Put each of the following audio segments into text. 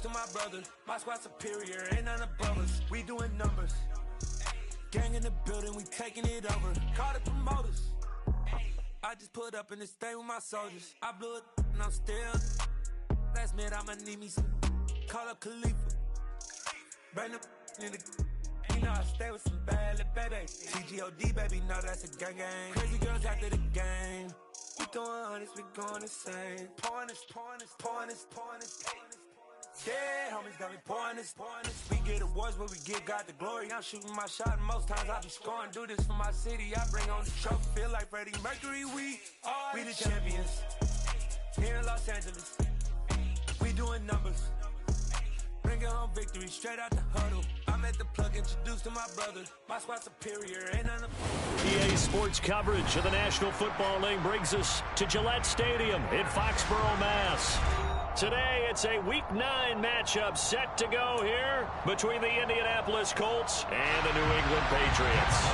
to my brother. My squad superior, ain't none above us. We doing numbers. Gang in the building, we taking it over. Call the promoters. I just put up in this thing with my soldiers. I blew it and I'm still. Last minute I'ma need me some. Call up Khalifa. Bring the in the. You know I stay with some bad little baby. TGOD baby, know that's a gang gang. Crazy girls after the game. We doing honest, we going insane. Pouring this. Yeah, homies got me pouring this. We get awards, but we give God the glory. I'm shooting my shot, and most times I be scoring. Do this for my city, I bring on the trophy. Feel like Freddie Mercury, we the champions. Here in Los Angeles, we doing numbers. Bringing home victory, straight out the huddle. I'm at the plug, introduced to my brother. My squad superior, ain't none of... EA Sports coverage of the National Football League brings us to Gillette Stadium in Foxborough, Mass. Today, it's a Week 9 matchup set to go here between the Indianapolis Colts and the New England Patriots.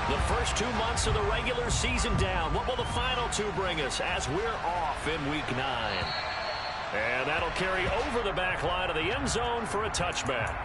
The first 2 months of the regular season down. What will the final 2 bring us as we're off in Week 9? And that'll carry over the back line of the end zone for a touchback.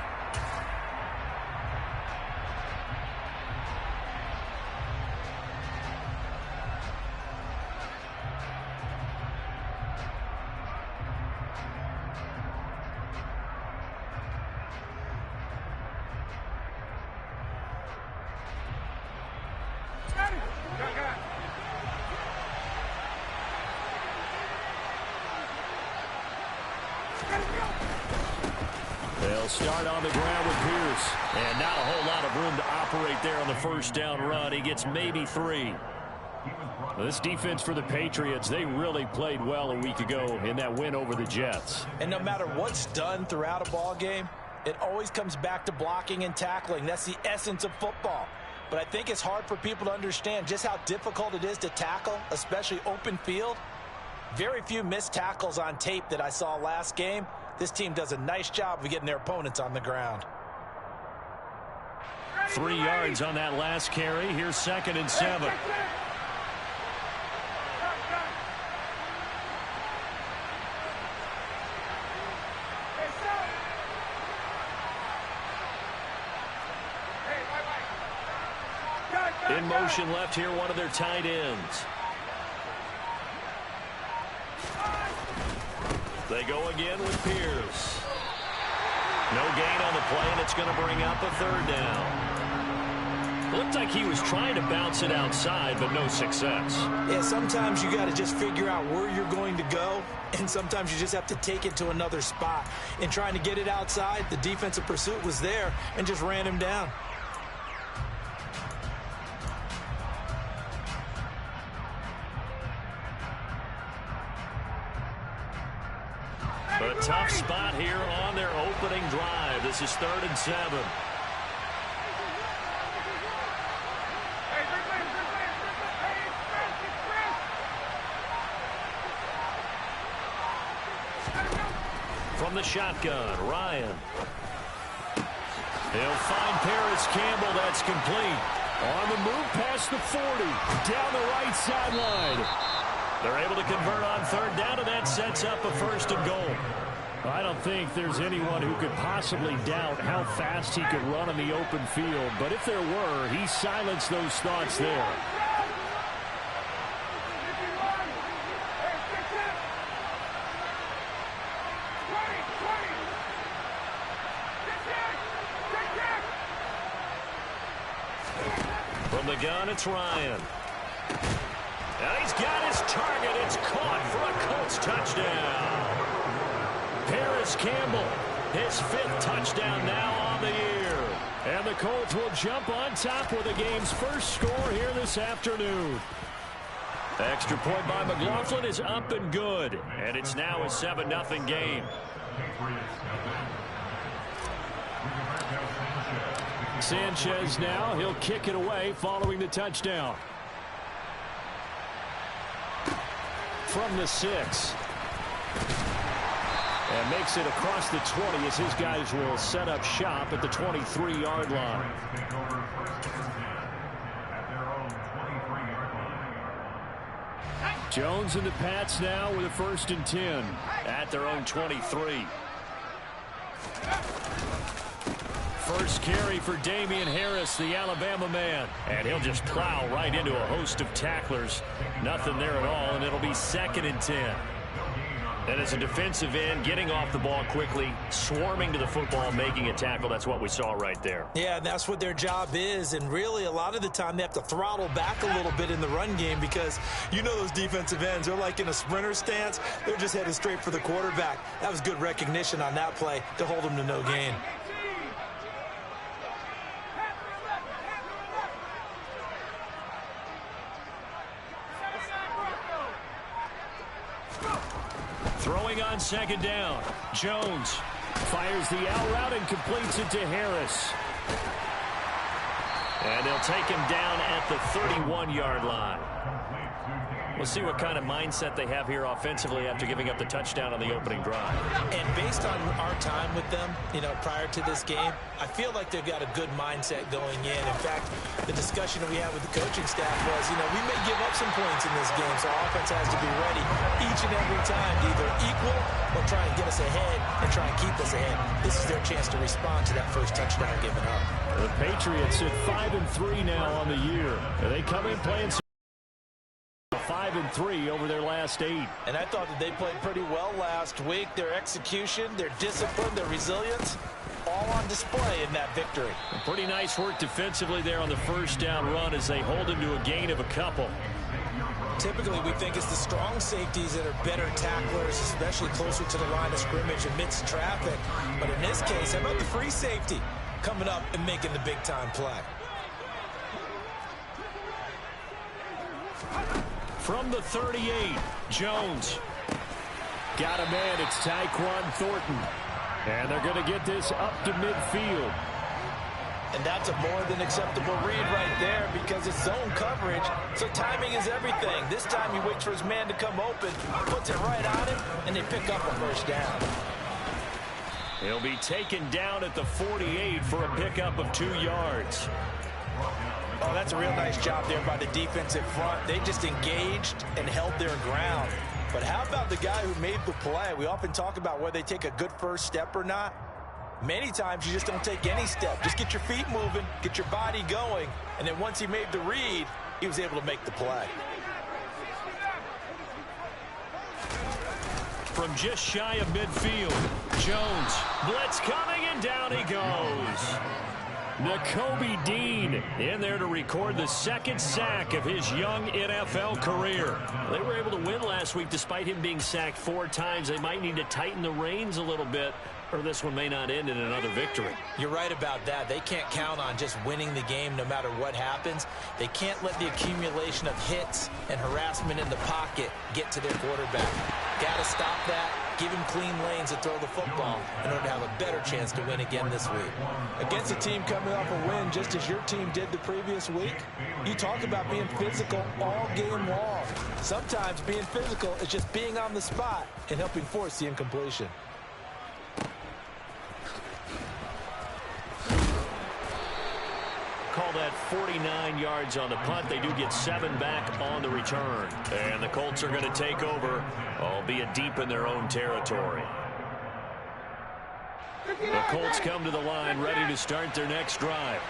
They'll start on the ground with Pierce. And not a whole lot of room to operate there on the first down run. He gets maybe 3. This defense for the Patriots, they really played well a week ago in that win over the Jets. And no matter what's done throughout a ball game, it always comes back to blocking and tackling. That's the essence of football. But I think it's hard for people to understand just how difficult it is to tackle, especially open field. Very few missed tackles on tape that I saw last game. This team does a nice job of getting their opponents on the ground. 3 yards on that last carry. Here's 2nd and 7. In motion left here, one of their tight ends. They go again with Pierce. No gain on the play, and it's going to bring up a 3rd down. Looked like he was trying to bounce it outside, but no success. Yeah, sometimes you got to just figure out where you're going to go, and sometimes you just have to take it to another spot. In trying to get it outside, the defensive pursuit was there and just ran him down. A tough spot here on their opening drive. This is 3rd and 7. From the shotgun, Ryan. He'll find Paris Campbell. That's complete. On the move past the 40. Down the right sideline. They're able to convert on 3rd down, and that sets up a 1st and goal. I don't think there's anyone who could possibly doubt how fast he could run in the open field. But if there were, he silenced those thoughts there. From the gun, it's Ryan. And he's got his target. It's caught for a Colts touchdown. Paris Campbell, his 5th touchdown now on the year. And the Colts will jump on top with the game's first score here this afternoon. Extra point by McLaughlin is up and good. And it's now a 7-0 game. Sanchez now, he'll kick it away following the touchdown. From the 6. And makes it across the 20 as his guys will set up shop at the 23-yard line. Jones and the Pats now with a 1st and 10 at their own 23. First carry for Damian Harris, the Alabama man. And he'll just plow right into a host of tacklers. Nothing there at all, and it'll be 2nd and 10. And as a defensive end, getting off the ball quickly, swarming to the football, making a tackle, that's what we saw right there. Yeah, and that's what their job is. And really, a lot of the time, they have to throttle back a little bit in the run game because you know those defensive ends, they're like in a sprinter stance. They're just headed straight for the quarterback. That was good recognition on that play to hold them to no gain. Throwing on 2nd down. Jones fires the out route and completes it to Harris. And they'll take him down at the 31-yard line. We'll see what kind of mindset they have here offensively after giving up the touchdown on the opening drive. And based on our time with them, prior to this game, I feel like they've got a good mindset going in. In fact, the discussion that we had with the coaching staff was, we may give up some points in this game, so offense has to be ready each and every time to either equal or try and get us ahead and try and keep us ahead. This is their chance to respond to that first touchdown given up. The Patriots at 5-3 now on the year. They come in playing 5-3 over their last 8. And I thought that they played pretty well last week. Their execution, their discipline, their resilience, all on display in that victory. Pretty nice work defensively there on the 1st down run as they hold him to a gain of a couple. Typically, we think it's the strong safeties that are better tacklers, especially closer to the line of scrimmage amidst traffic. But in this case, how about the free safety coming up and making the big-time play? From the 38, Jones. Got a man, it's Tyquan Thornton. And they're going to get this up to midfield. And that's a more than acceptable read right there because it's zone coverage, so timing is everything. This time he waits for his man to come open, puts it right on him, and they pick up a 1st down. He'll be taken down at the 48 for a pickup of 2 yards. Oh, that's a real nice job there by the defensive front. They just engaged and held their ground. But how about the guy who made the play? We often talk about whether they take a good first step or not. Many times you just don't take any step. Just get your feet moving, get your body going, and then once he made the read, he was able to make the play. From just shy of midfield, Jones, blitz coming, and down he goes. Nakobe Dean in there to record the 2nd sack of his young NFL career. They were able to win last week despite him being sacked 4 times. They might need to tighten the reins a little bit, or this one may not end in another victory. You're right about that. They can't count on just winning the game no matter what happens. They can't let the accumulation of hits and harassment in the pocket get to their quarterback. Got to stop that. Give him clean lanes to throw the football in order to have a better chance to win again this week. Against a team coming off a win just as your team did the previous week, you talk about being physical all game long. Sometimes being physical is just being on the spot and helping force the incompletion. Call that 49 yards on the punt. They do get 7 back on the return. And the Colts are going to take over, albeit deep in their own territory. The Colts come to the line ready to start their next drive.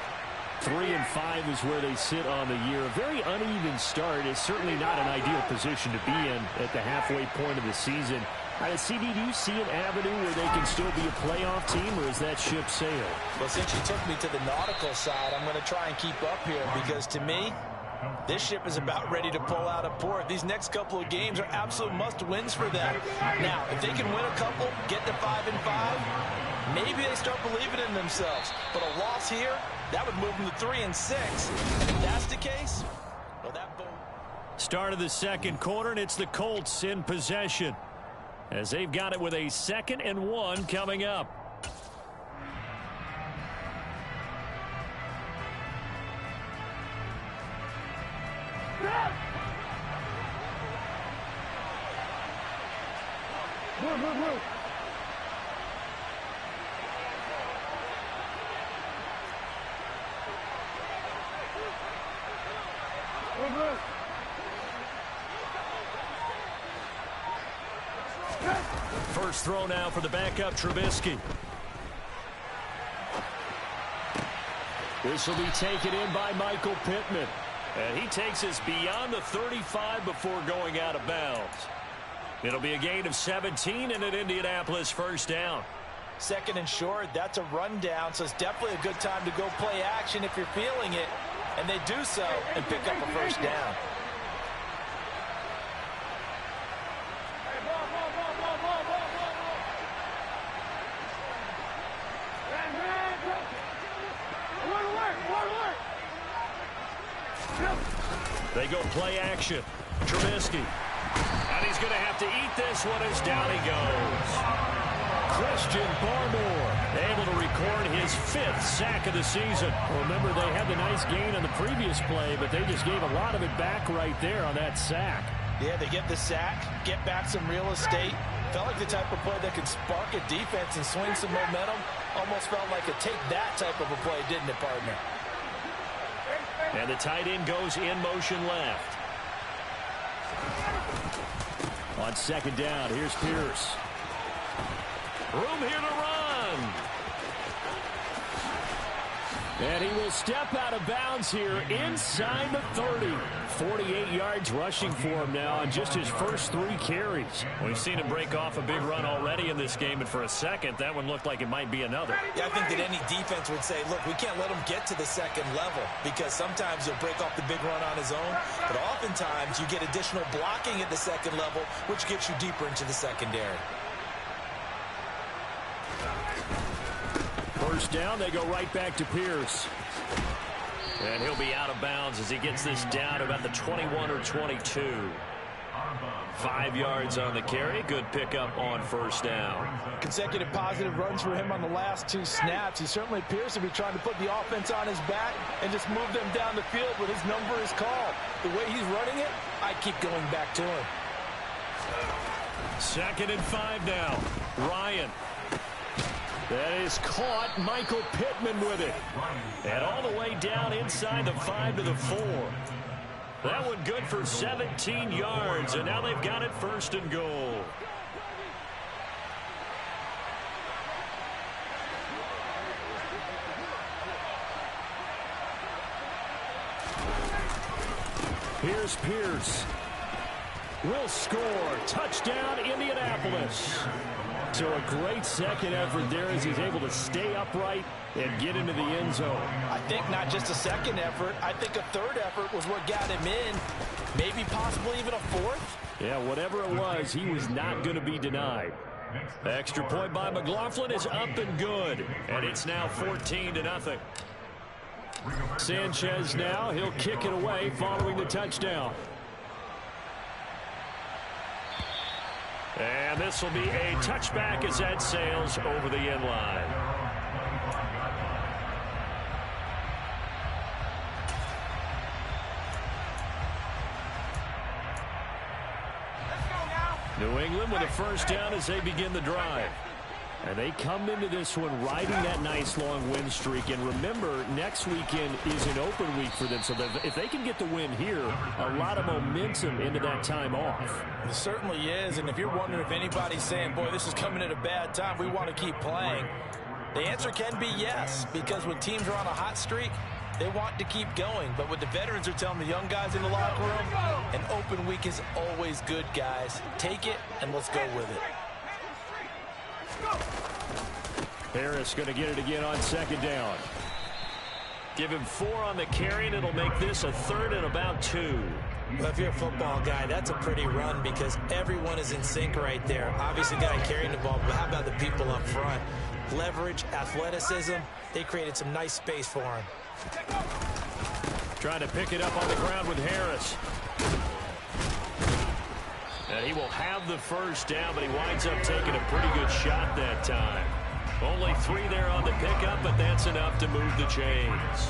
3-5 is where they sit on the year. A very uneven start. It's certainly not an ideal position to be in at the halfway point of the season. CD, do you see an avenue where they can still be a playoff team, or is that ship sailed? Well, since you took me to the nautical side, I'm going to try and keep up here because, to me, this ship is about ready to pull out of port. These next couple of games are absolute must-wins for them. Now, if they can win a couple, get to 5-5, maybe they start believing in themselves. But a loss here, that would move them to 3-6. And if that's the case, well, that boat. Start of the second quarter, and it's the Colts in possession, as they've got it with a 2nd and 1 coming up. First throw now for the backup Trubisky. This will be taken in by Michael Pittman. And he takes us beyond the 35 before going out of bounds. It'll be a gain of 17 and an Indianapolis first down. Second and short, that's a rundown, so it's definitely a good time to go play action if you're feeling it. And they do so and pick up a first down. They go play action. Trubisky. And he's going to have to eat this one as down he goes. Christian Barmore able to record his 5th sack of the season. Well, remember, they had the nice gain on the previous play, but they just gave a lot of it back right there on that sack. Yeah, they get the sack, get back some real estate. Felt like the type of play that can spark a defense and swing some momentum. Almost felt like a take that type of a play, didn't it, partner? And the tight end goes in motion left. On second down, here's Pierce. Room here to run. And he will step out of bounds here inside the 30. 48 yards rushing for him now on just his first 3 carries. We've seen him break off a big run already in this game, and for a second, that one looked like it might be another. Yeah, I think that any defense would say, look, we can't let him get to the second level because sometimes he'll break off the big run on his own, but oftentimes you get additional blocking at the second level, which gets you deeper into the secondary. First down, they go right back to Pierce. And he'll be out of bounds as he gets this down to about the 21 or 22. 5 yards on the carry. Good pickup on first down. Consecutive positive runs for him on the last 2 snaps. He certainly appears to be trying to put the offense on his back and just move them down the field, but his number is called. The way he's running it, I keep going back to him. 2nd and 5 now. Ryan. That is caught. Michael Pittman with it. And all the way down inside the 5 to the 4. That one good for 17 yards, and now they've got it 1st and goal. Here's Pierce. Will score. Touchdown, Indianapolis. So a great second effort there as he's able to stay upright and get into the end zone. I think not just a second effort. I think a third effort was what got him in. Maybe possibly even a 4th. Yeah, whatever it was, he was not going to be denied. Extra point by McLaughlin is up and good. And it's now 14-0. Sanchez now, he'll kick it away following the touchdown. And this will be a touchback as that sails over the end line. New England with a first down as they begin the drive. And they come into this one riding that nice long win streak. And remember, next weekend is an open week for them. So if they can get the win here, a lot of momentum into that time off. It certainly is. And if you're wondering if anybody's saying, boy, this is coming at a bad time, we want to keep playing, the answer can be yes. Because when teams are on a hot streak, they want to keep going. But what the veterans are telling the young guys in the locker room, an open week is always good, guys. Take it and let's go with it. Harris going to get it again on second down. Give him 4 on the carry, and it'll make this a 3rd and about 2. Well, if you're a football guy, that's a pretty run because everyone is in sync right there. Obviously, the guy carrying the ball, but how about the people up front? Leverage, athleticism, they created some nice space for him. Trying to pick it up on the ground with Harris. And he will have the first down, but he winds up taking a pretty good shot that time. Only 3 there on the pickup, but that's enough to move the chains.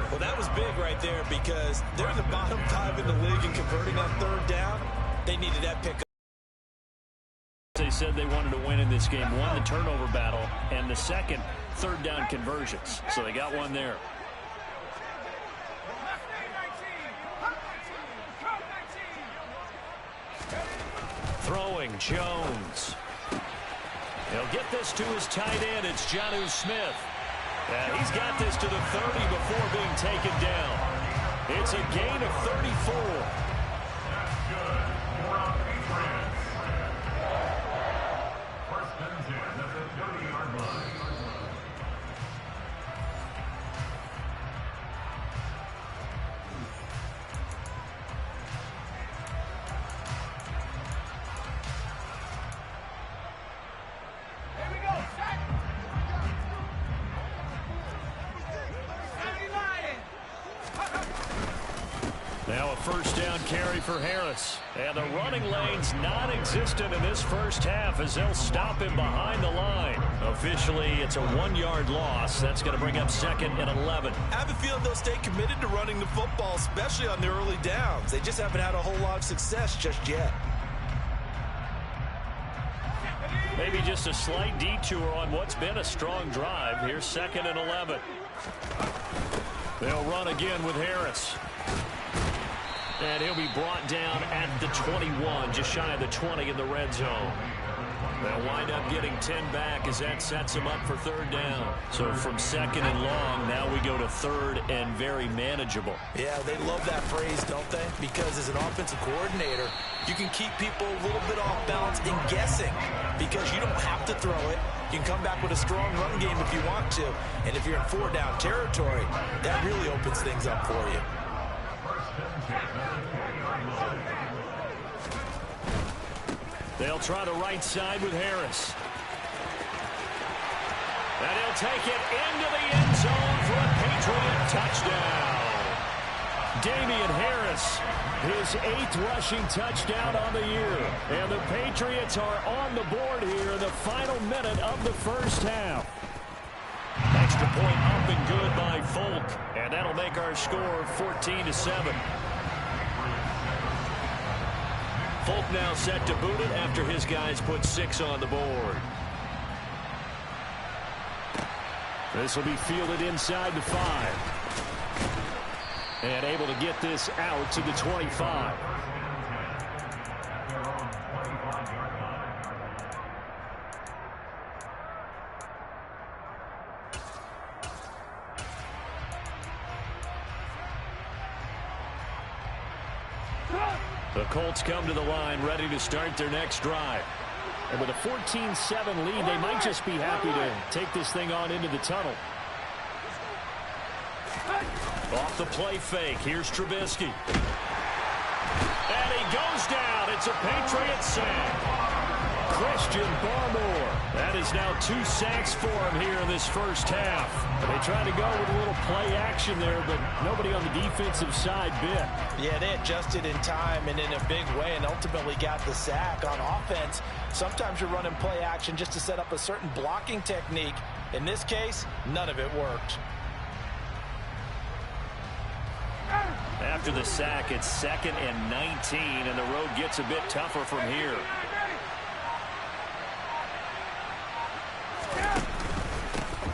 Well, that was big right there because they're the bottom 5 in the league in converting on 3rd down. They needed that pickup. They said they wanted to win in this game. 1, the turnover battle, and the 2nd, 3rd down conversions. So they got 1 there. Throwing, Jones. They'll get this to his tight end. It's Jonnu Smith. And he's got this to the 30 before being taken down. It's a gain of 34. Now a first down carry for Harris. And the running lane's non-existent in this first half as they'll stop him behind the line. Officially, it's a 1-yard loss. That's going to bring up 2nd and 11. I have a feeling they'll stay committed to running the football, especially on the early downs. They just haven't had a whole lot of success just yet. Maybe just a slight detour on what's been a strong drive. Here's 2nd and 11. They'll run again with Harris. And he'll be brought down at the 21, just shy of the 20 in the red zone. They'll wind up getting 10 back as that sets him up for 3rd down. So from 2nd and long, now we go to 3rd and very manageable. Yeah, they love that phrase, don't they? Because as an offensive coordinator, you can keep people a little bit off balance and guessing because you don't have to throw it. You can come back with a strong run game if you want to. And if you're in 4-down territory, that really opens things up for you. They'll try the right side with Harris. And he'll take it into the end zone for a Patriot touchdown. Damian Harris, his 8th rushing touchdown on the year. And the Patriots are on the board here in the final minute of the first half. Extra point up and good by Folk. And that'll make our score 14-7. Folk now set to boot it after his guys put 6 on the board. This will be fielded inside the 5. And able to get this out to the 25. The Colts come to the line ready to start their next drive. And with a 14-7 lead, they might just be happy to take this thing on into the tunnel. Off the play fake, here's Trubisky. And he goes down. It's a Patriot sack. Christian Barmore. That is now 2 sacks for him here in this first half. And they tried to go with a little play action there, but nobody on the defensive side bit. Yeah, they adjusted in time and in a big way and ultimately got the sack. On offense, sometimes you're running play action just to set up a certain blocking technique. In this case, none of it worked. After the sack, it's 2nd and 19, and the road gets a bit tougher from here.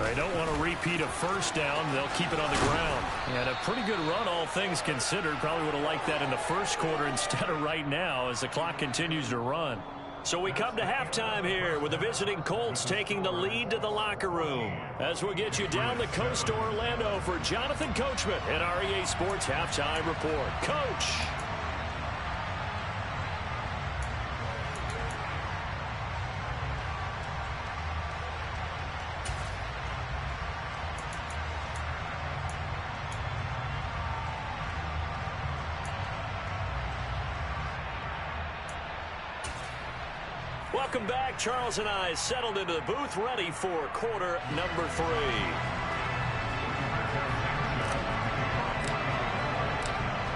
They don't want to repeat a first down. They'll keep it on the ground. And a pretty good run, all things considered. Probably would have liked that in the first quarter instead of right now as the clock continues to run. So we come to halftime here with the visiting Colts taking the lead to the locker room. As we'll get you down the coast to Orlando for Jonathan Coachman and our EA Sports Halftime Report. Coach. Welcome back. Charles and I settled into the booth ready for quarter number 3.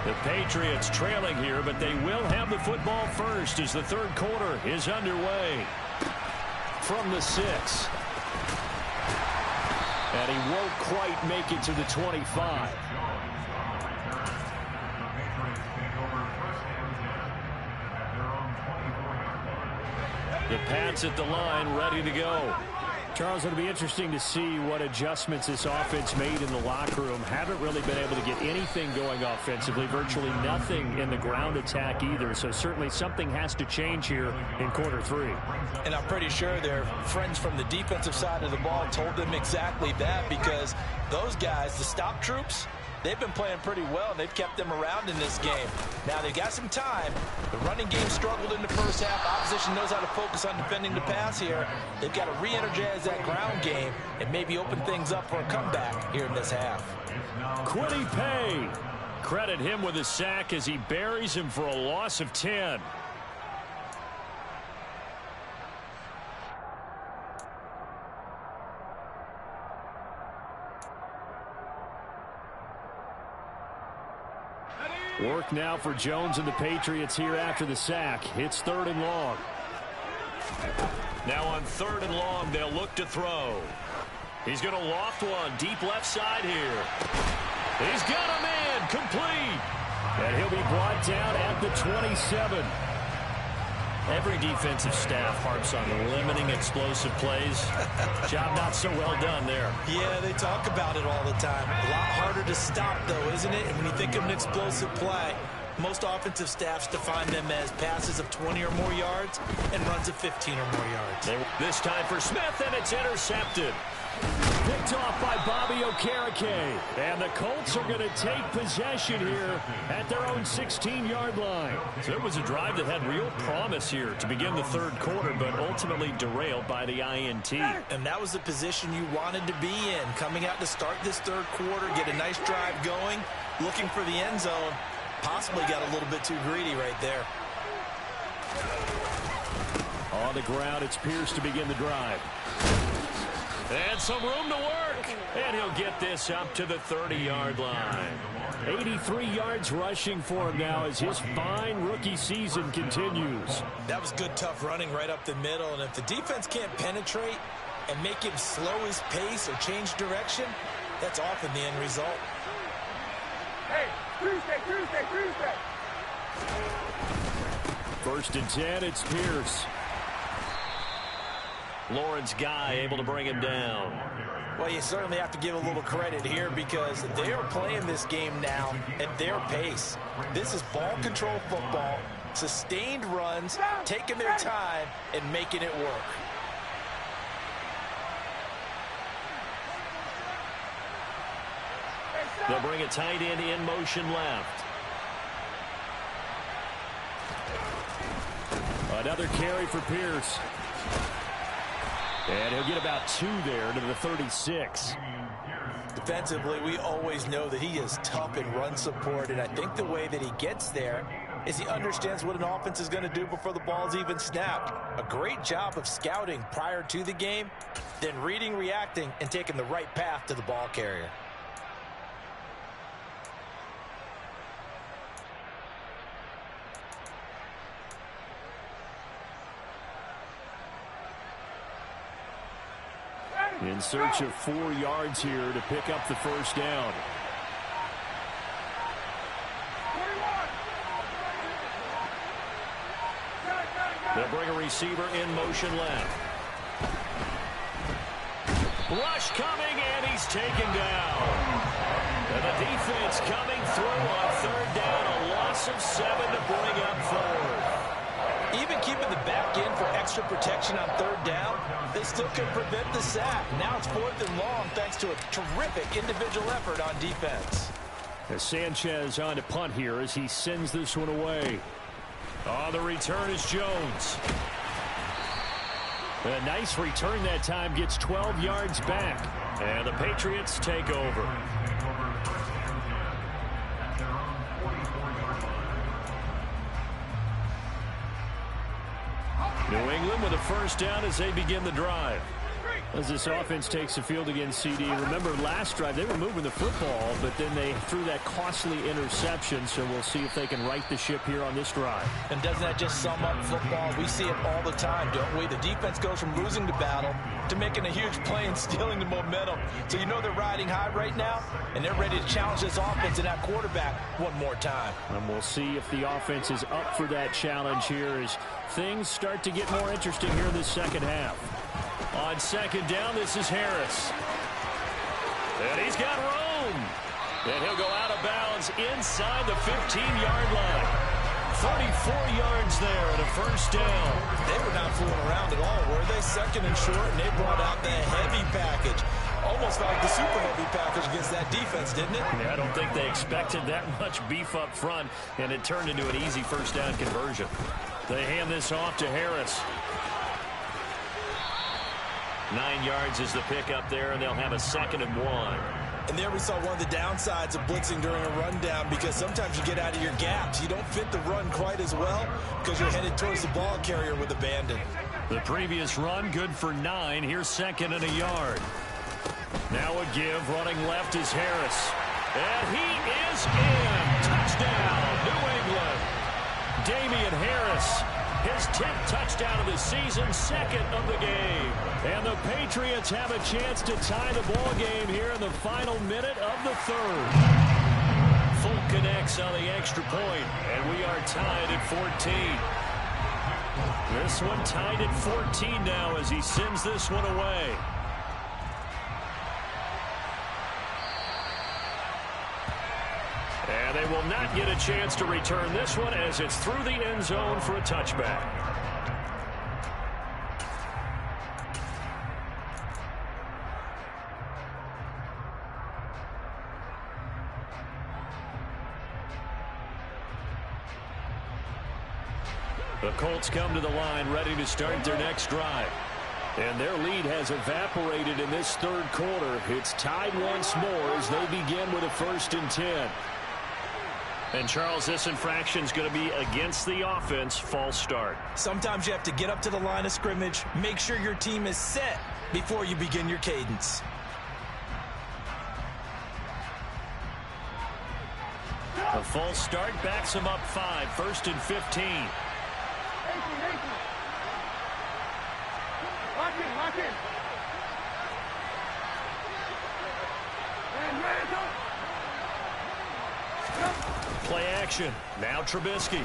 The Patriots trailing here, but they will have the football first as the third quarter is underway. From the 6. And he won't quite make it to the 25. The Pats at the line, ready to go. Charles, it'll be interesting to see what adjustments this offense made in the locker room. Haven't really been able to get anything going offensively, virtually nothing in the ground attack either. So certainly something has to change here in quarter 3. And I'm pretty sure their friends from the defensive side of the ball told them exactly that, because those guys, the stop troops, they've been playing pretty well, and they've kept them around in this game. Now, they've got some time. The running game struggled in the first half. Opposition knows how to focus on defending the pass here. They've got to re-energize that ground game and maybe open things up for a comeback here in this half. Quiddy Pay. Credit him with a sack as he buries him for a loss of 10. Work now for Jones and the Patriots here after the sack. It's 3rd and long. Now on 3rd and long, they'll look to throw. He's going to loft one deep left side here. He's got a man complete. And he'll be brought down at the 27. Every defensive staff harps on limiting explosive plays. Job not so well done there. Yeah, they talk about it all the time. A lot harder to stop, though, isn't it? And when you think of an explosive play, most offensive staffs define them as passes of 20 or more yards and runs of 15 or more yards. This time for Smith, and it's intercepted. Picked off by Bobby Okereke. And the Colts are going to take possession here at their own 16-yard line. So it was a drive that had real promise here to begin the 3rd quarter, but ultimately derailed by the INT. And that was the position you wanted to be in. Coming out to start this 3rd quarter, get a nice drive going, looking for the end zone. Possibly got a little bit too greedy right there. On the ground, it's Pierce to begin the drive. And some room to work. And he'll get this up to the 30-yard line. 83 yards rushing for him now as his fine rookie season continues. That was good, tough running right up the middle. And if the defense can't penetrate and make him slow his pace or change direction, that's often the end result. Hey, Tuesday. 1st and 10, it's Pierce. Lawrence Guy able to bring him down. Well, you certainly have to give a little credit here because they are playing this game now at their pace. This is ball control football, sustained runs, taking their time, and making it work. They'll bring a tight end in motion left. Another carry for Pierce. And he'll get about 2 there to the 36. Defensively, we always know that he is tough in run support, and I think the way that he gets there is he understands what an offense is going to do before the ball's even snapped. A great job of scouting prior to the game, then reading, reacting, and taking the right path to the ball carrier. In search of 4 yards here to pick up the 1st down. They'll bring a receiver in motion left. Rush coming, and he's taken down. And the defense coming through on 3rd down. A loss of 7 to bring up 4th. Even keeping the back end for extra protection on 3rd down, they still can prevent the sack. Now it's 4th and long thanks to a terrific individual effort on defense. As Sanchez on to punt here as he sends this one away. On the return is Jones. A nice return that time, gets 12 yards back. And the Patriots take over. New England with a 1st down as they begin the drive. As this offense takes the field against CD. Remember last drive they were moving the football, but then they threw that costly interception, so we'll see if they can right the ship here on this drive. And doesn't that just sum up football? We see it all the time, don't we? The defense goes from losing the battle to making a huge play and stealing the momentum. So you know they're riding high right now, and they're ready to challenge this offense and that quarterback one more time. And we'll see if the offense is up for that challenge here as things start to get more interesting here in this 2nd half. On second down, this is Harris. And he's got room. And he'll go out of bounds inside the 15-yard line. 34 yards there and a first down. They were not fooling around at all, were they? Second and short, and they brought out the heavy package. Almost like the super heavy package against that defense, didn't it? Yeah, I don't think they expected that much beef up front, and it turned into an easy first down conversion. They hand this off to Harris. 9 yards is the pickup there, and they'll have a 2nd and 1. And there we saw one of the downsides of blitzing during a rundown, because sometimes you get out of your gaps. You don't fit the run quite as well because you're headed towards the ball carrier with abandon. The previous run good for 9. Here's 2nd and a yard. Now a give. Running left is Harris. And he is in. Touchdown, New England. Damian Harris, his 10th touchdown of the season, 2nd of the game. And the Patriots have a chance to tie the ball game here in the final minute of the 3rd. Folk connects on the extra point, and we are tied at 14. This one tied at 14 now as he sends this one away. And they will not get a chance to return this one as it's through the end zone for a touchback. The Colts come to the line ready to start their next drive. And their lead has evaporated in this 3rd quarter. It's tied once more as they begin with a 1st and 10. And, Charles, this infraction is going to be against the offense. False start. Sometimes you have to get up to the line of scrimmage, make sure your team is set before you begin your cadence. A false start backs him up 5. 1st and 15. Lock in, lock in. Play action. Now Trubisky.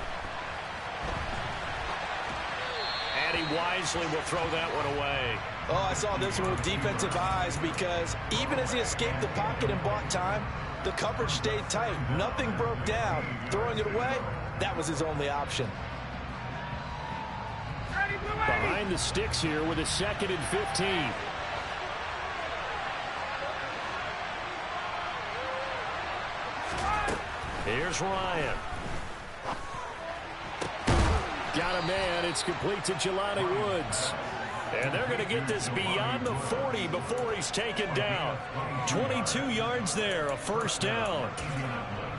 And he wisely will throw that one away. Oh, I saw this one with defensive eyes, because even as he escaped the pocket and bought time, the coverage stayed tight. Nothing broke down. Throwing it away, that was his only option. Behind the sticks here with a 2nd and 15. Here's Ryan. Got a man. It's complete to Jelani Woods. And they're going to get this beyond the 40 before he's taken down. 22 yards there, a first down.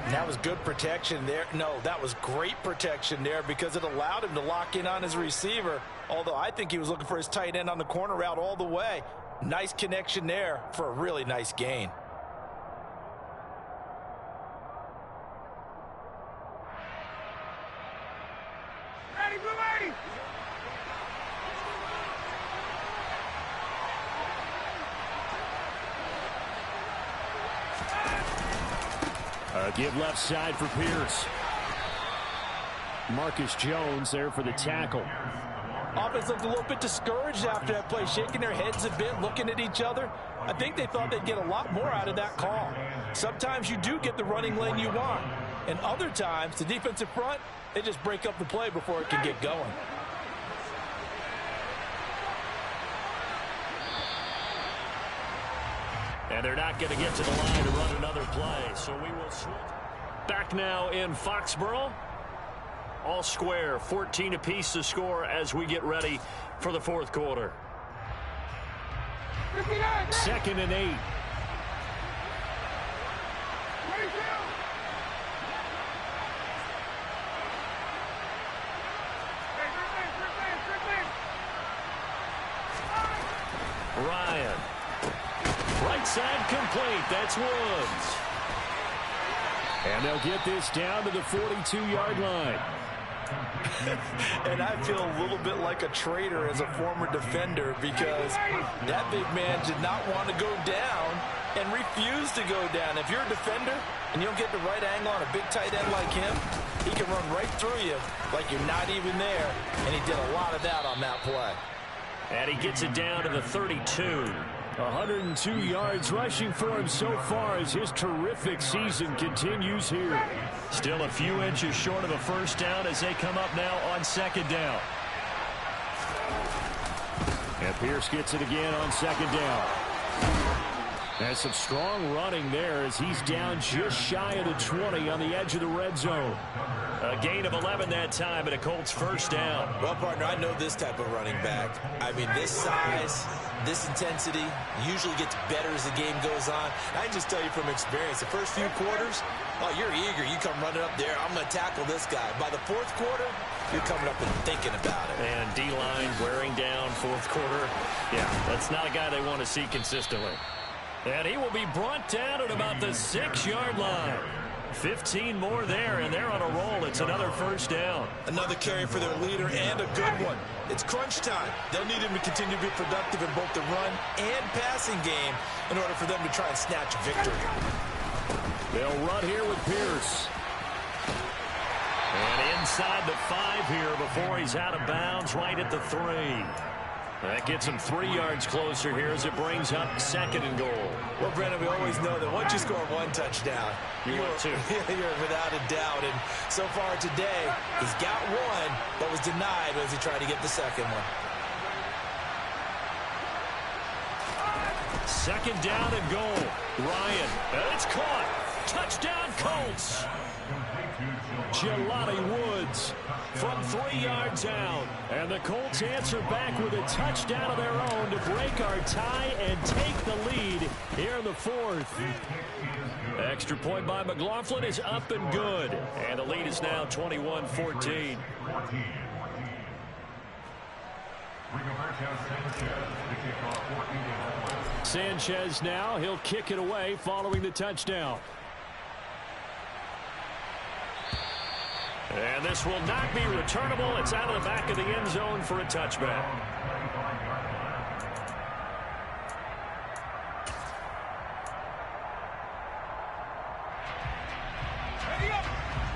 That was good protection there. No, that was great protection there, because it allowed him to lock in on his receiver. Although I think he was looking for his tight end on the corner route all the way. Nice connection there for a really nice gain. Give left side for Pierce. Marcus Jones there for the tackle. Offense looked a little bit discouraged after that play, shaking their heads a bit, looking at each other. I think they thought they'd get a lot more out of that call. Sometimes you do get the running lane you want, and other times the defensive front, they just break up the play before it can get going. And they're not going to get to the line to run another play, so we will switch. Back now in Foxborough. All square, 14 apiece to score as we get ready for the 4th quarter. 2nd and 8. Ryan. Right side complete. That's Woods. And they'll get this down to the 42-yard line. And I feel a little bit like a traitor as a former defender, because that big man did not want to go down and refused to go down. If you're a defender and you don't get the right angle on a big tight end like him, he can run right through you like you're not even there, and he did a lot of that on that play. And he gets it down to the 32. 102 yards rushing for him so far as his terrific season continues here. Still a few inches short of a first down as they come up now on second down. And Pierce gets it again on second down. And some strong running there as he's down just shy of the 20 on the edge of the red zone. A gain of 11 that time and a Colts first down. Well, partner, I know this type of running back. I mean, this size, this intensity usually gets better as the game goes on. I can just tell you from experience, the first few quarters, oh, you're eager. You come running up there, I'm going to tackle this guy. By the fourth quarter, you're coming up and thinking about it. And D-line wearing down fourth quarter. Yeah, that's not a guy they want to see consistently. And he will be brought down at about the 6-yard line. 15 more there, and they're on a roll. It's another first down. Another carry for their leader, and a good one. It's crunch time. They'll need him to continue to be productive in both the run and passing game in order for them to try and snatch victory. They'll run here with Pierce. And inside the 5 here before he's out of bounds, right at the 3. That gets him 3 yards closer here as it brings up second and goal. Well, Brennan, we always know that once you score one touchdown, you want two. You're without a doubt. And so far today, he's got one, but was denied as he tried to get the second one. Second down and goal. Ryan, and it's caught. Touchdown, Colts. Jelani Woods from 3 yards out. And the Colts answer back with a touchdown of their own to break our tie and take the lead here in the fourth. Extra point by McLaughlin is up and good. And the lead is now 21-14. Sanchez now, he'll kick it away following the touchdown. And this will not be returnable. It's out of the back of the end zone for a touchback.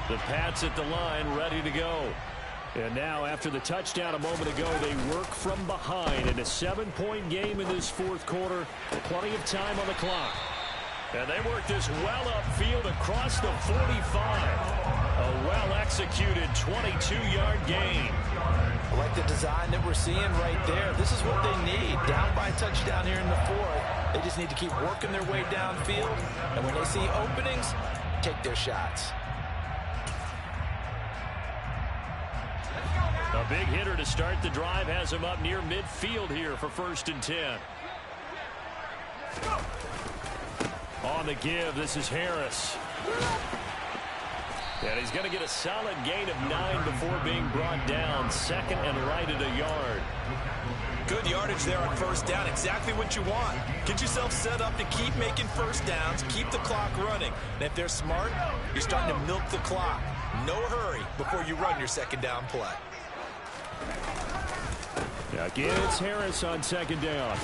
The Pats at the line, ready to go. And now, after the touchdown a moment ago, they work from behind in a 7-point game in this fourth quarter. Plenty of time on the clock. And they work this well upfield across the 45. A well-executed 22-yard gain. I like the design that we're seeing right there. This is what they need. Down by a touchdown here in the fourth. They just need to keep working their way downfield. And when they see openings, take their shots. A big hitter to start the drive has him up near midfield here for 1st and 10. On the give, this is Harris. And he's going to get a solid gain of 9 before being brought down. Second and right at a yard. Good yardage there on first down. Exactly what you want. Get yourself set up to keep making first downs, keep the clock running. And if they're smart, you're starting to milk the clock. No hurry before you run your second down play. Again, it's Harris on second down.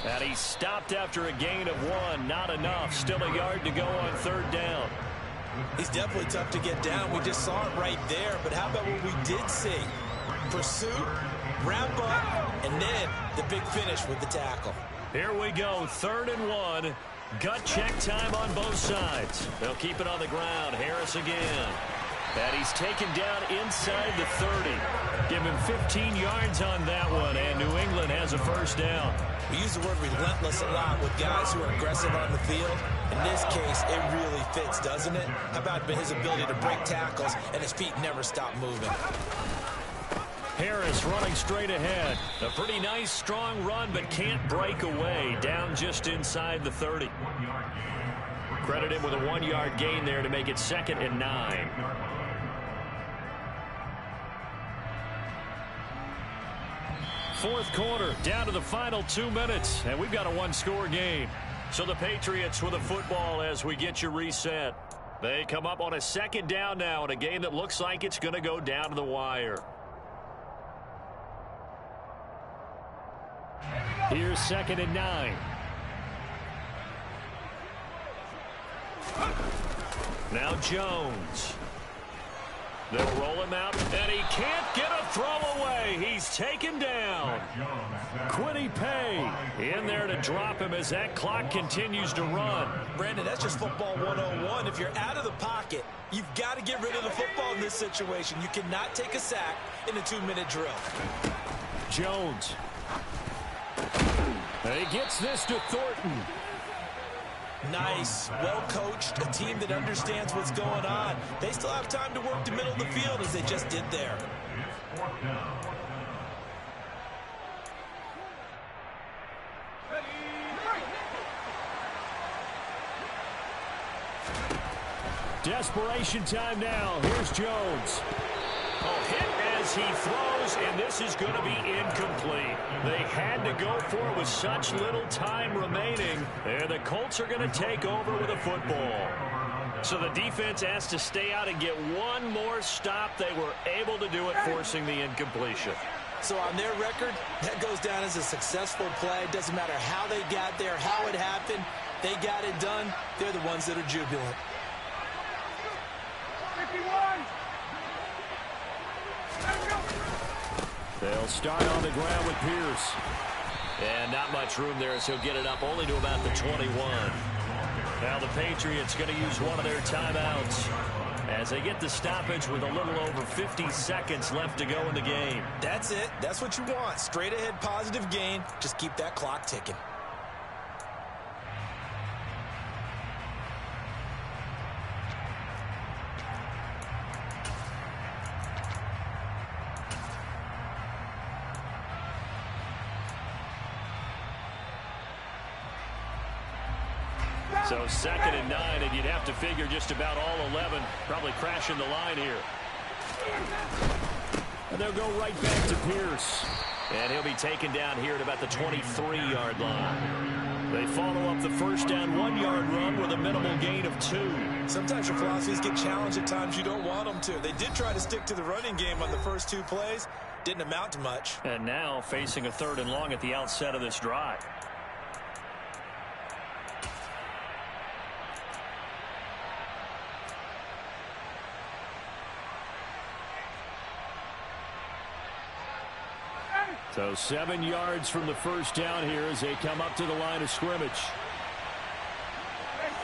And he stopped after a gain of 1. Not enough. Still a yard to go on third down. He's definitely tough to get down. We just saw it right there. But how about what we did see? Pursuit, wrap up, and then the big finish with the tackle. Here we go. 3rd and 1. Gut check time on both sides. They'll keep it on the ground. Harris again. And he's taken down inside the 30. Give him 15 yards on that one, and New England has a first down. We use the word relentless a lot with guys who are aggressive on the field. In this case, it really fits, doesn't it? How about his ability to break tackles and his feet never stop moving? Harris running straight ahead. A pretty nice, strong run, but can't break away. Down just inside the 30. Credit him with a 1-yard gain there to make it 2nd and 9. Fourth quarter, down to the final 2 minutes, and we've got a 1-score game. So the Patriots with the football as we get you reset. They come up on a second down now in a game that looks like it's going to go down to the wire. Here's 2nd and 9. Now Jones. They'll roll him out, and he can't get a throw away. He's taken down. Quiddy Pay in there to drop him as that clock continues to run. Brandon, that's just football 101. If you're out of the pocket, you've got to get rid of the football in this situation. You cannot take a sack in a 2-minute drill. Jones. And he gets this to Thornton. Nice. Well coached. A team that understands what's going on. They still have time to work the middle of the field as they just did there. Desperation time now. Here's Jones. Oh, hit as he throws, and this is going to be incomplete. They had to go for it with such little time remaining, and the Colts are going to take over with a football. So the defense has to stay out and get one more stop. They were able to do it, forcing the incompletion. So on their record, that goes down as a successful play. It doesn't matter how they got there, how it happened. They got it done. They're the ones that are jubilant. 51. They'll start on the ground with Pierce. And not much room there as he'll get it up only to about the 21. Now the Patriots going to use one of their timeouts as they get the stoppage with a little over 50 seconds left to go in the game. That's it. That's what you want. Straight ahead positive gain. Just keep that clock ticking. So 2nd and 9, and you'd have to figure just about all 11 probably crashing the line here. And they'll go right back to Pierce. And he'll be taken down here at about the 23-yard line. They follow up the first down 1-yard run with a minimal gain of 2. Sometimes your philosophies get challenged at times you don't want them to. They did try to stick to the running game on the first 2 plays. Didn't amount to much. And now facing a 3rd and long at the outset of this drive. So 7 yards from the first down here as they come up to the line of scrimmage.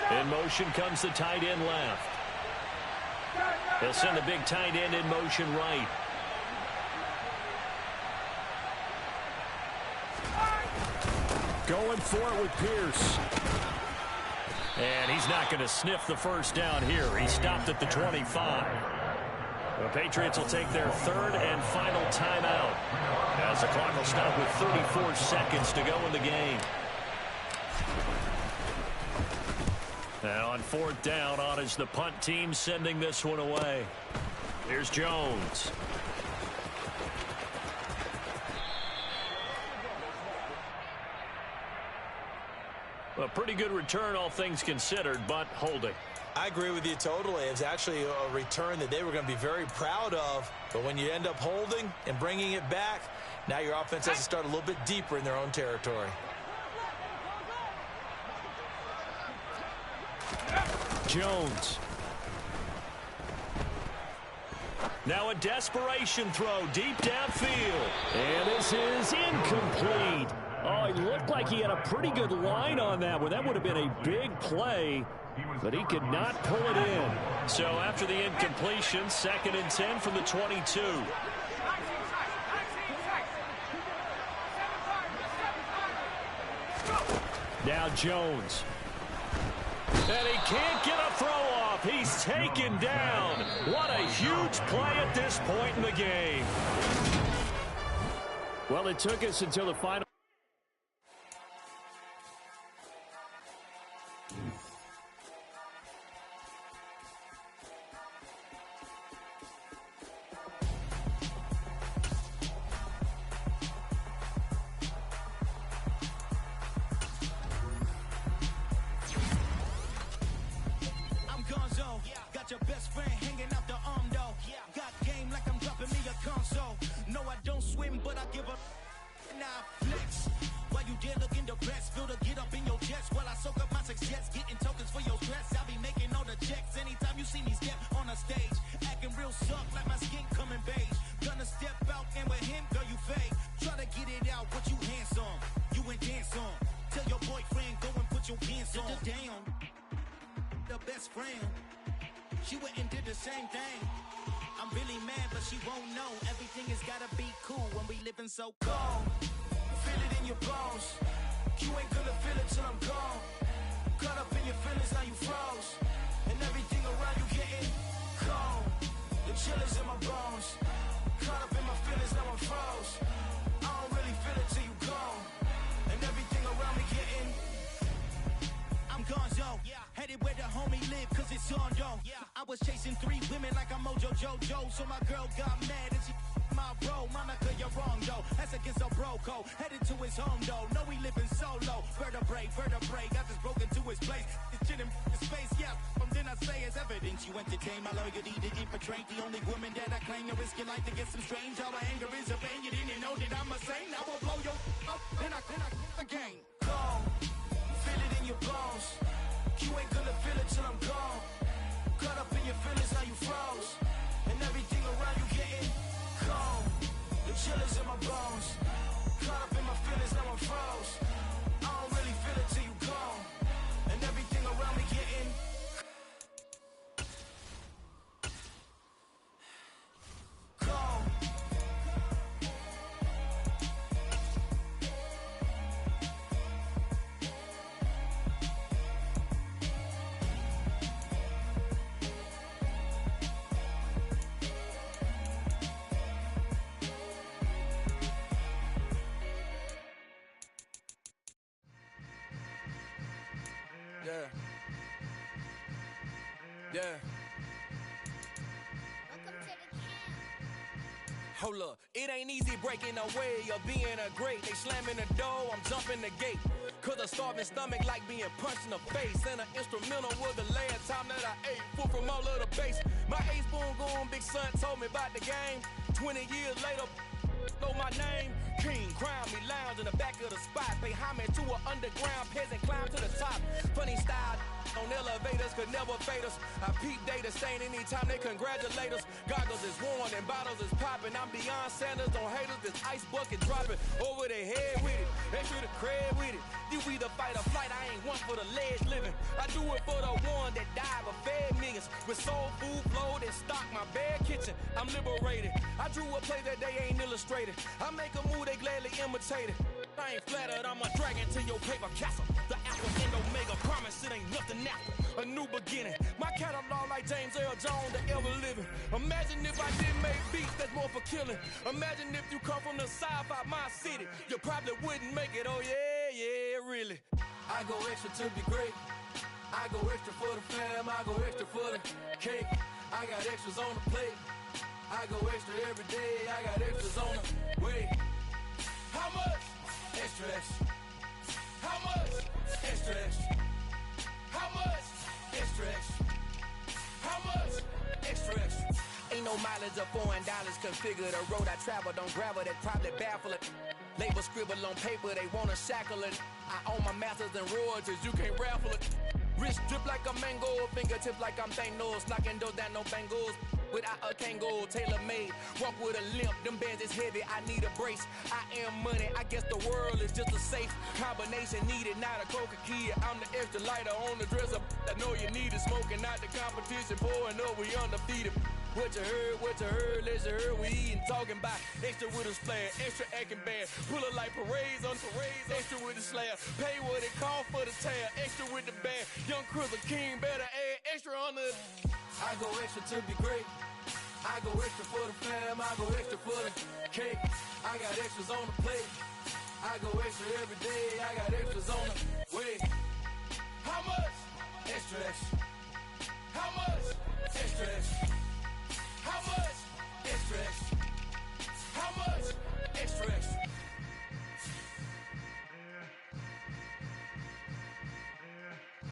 In motion comes the tight end left. They'll send the big tight end in motion right. Going for it with Pierce. And he's not going to sniff the first down here. He stopped at the 25. The Patriots will take their 3rd and final timeout as the clock will stop with 34 seconds to go in the game. And on 4th down, on is the punt team sending this one away. Here's Jones. A pretty good return, all things considered, but holding. I agree with you totally. It was actually a return that they were going to be very proud of. But when you end up holding and bringing it back, now your offense has to start a little bit deeper in their own territory. Jones. Now a desperation throw deep downfield. And this is incomplete. Oh, it looked like he had a pretty good line on that one. That would have been a big play, but he could not pull it in. So after the incompletion, 2nd and 10 from the 22. Now Jones. And he can't get a throw off. He's taken down. What a huge play at this point in the game. Well, it took us until the final. Getting tokens for your stress. I'll be making all the checks anytime you see me step on a stage. Acting real real suck like my skin coming beige. Gonna step out and with him, girl, you fake. Try to get it out, but you handsome. You ain't dance on. Tell your boyfriend, go and put your pants on. Down. The best friend. She went and did the same thing. I'm really mad, but she won't know. Everything has gotta be cool when we living so cold. Feel it in your bones. You ain't gonna feel it till I'm gone. Caught up in your feelings, now you froze. And everything around you getting cold. The chill is in my bones. Caught up in my feelings, now I'm froze. I don't really feel it till you gone. And everything around me getting I'm gonzo. Headed where the homie live, cause it's on though. I was chasing 3 women like I'm Mojo Jojo. So my girl got mad and she my bro. Monica, you're wrong though. That's against a bro code. Headed to his home though. No, we living solo. Vertebrae. Got this broken to his place. It's shit in his face, yeah. From then I say it's evidence. You entertain my loyalty to infiltrate. The only woman that I claim to risk your life to get some strange. All my anger is a pain. You didn't know that I'm a saint. I will blow your up. Then I again. Cold. Feel it in your bones. You ain't gonna feel it till I'm gone. Caught up in your feelings, now you froze. And everything around you getting cold. The chill is in my bones. Caught up in my feelings, now I'm froze. I don't really feel it till you gone. And everything around me getting cold. Yeah. Hold up, it ain't easy breaking away or being a great. They slamming the door, I'm jumping the gate. Cause a starving stomach like being punched in the face. And an instrumental was the last time that I ate. Full from all of the bass. My ace boom goon, big son told me about the game. 20 years later, know my name. King, crown me, lounge in the back of the spot. Pay homage to an underground peasant, climb to the top. Funny style on elevators could never fade us. I peep data stain anytime they congratulate us. Goggles is worn and bottles is popping. I'm beyond Sanders, don't haters. This ice bucket dropping over their head with it. They should have cred with it. You either fight or flight. I ain't one for the ledge living. I do it for the one that died but fed millions. With soul food flowed and stocked my bad kitchen. I'm liberated. I drew a play that they ain't illustrated. I make a move they gladly imitated. I ain't flattered, I'm a dragon to your paper castle. The Alpha and Omega, promise it ain't nothing after. A new beginning. My catalog like James Earl Jones, the ever living. Imagine if I didn't make beats that's more for killing. Imagine if you come from the sci-fi, my city. You probably wouldn't make it, oh yeah, really. I go extra to be great. I go extra for the fam, I go extra for the cake. I got extras on the plate. I go extra every day, I got extras on the way. How much? Extra, extra. How much? Extra, extra. How much? Extra, extra. How much? Extra, extra. Ain't no mileage of $4 configure the road I travel. Don't gravel, that probably baffle it. Label scribble on paper, they wanna shackle it. I own my masters and royalties, you can't raffle it. Wrist drip like a mango, fingertip like I'm Thanos. Knocking doors down, no bangles. Without a Kango, tailor-made. Walk with a limp, them bands is heavy, I need a brace. I am money, I guess the world is just a safe combination needed, not a coca kid. I'm the extra lighter on the dresser. I know you need it, smoking out the competition, pouring up, we undefeated. What you heard, let's hear we eating, talking about extra with a splash, extra acting bad, pull it like parades on parades, extra with the slab, pay what it cost for the tab, extra with the bag, young Crystal King better add extra on the. I go extra to be great, I go extra for the fam, I go extra for the cake, I got extras on the plate, I go extra every day,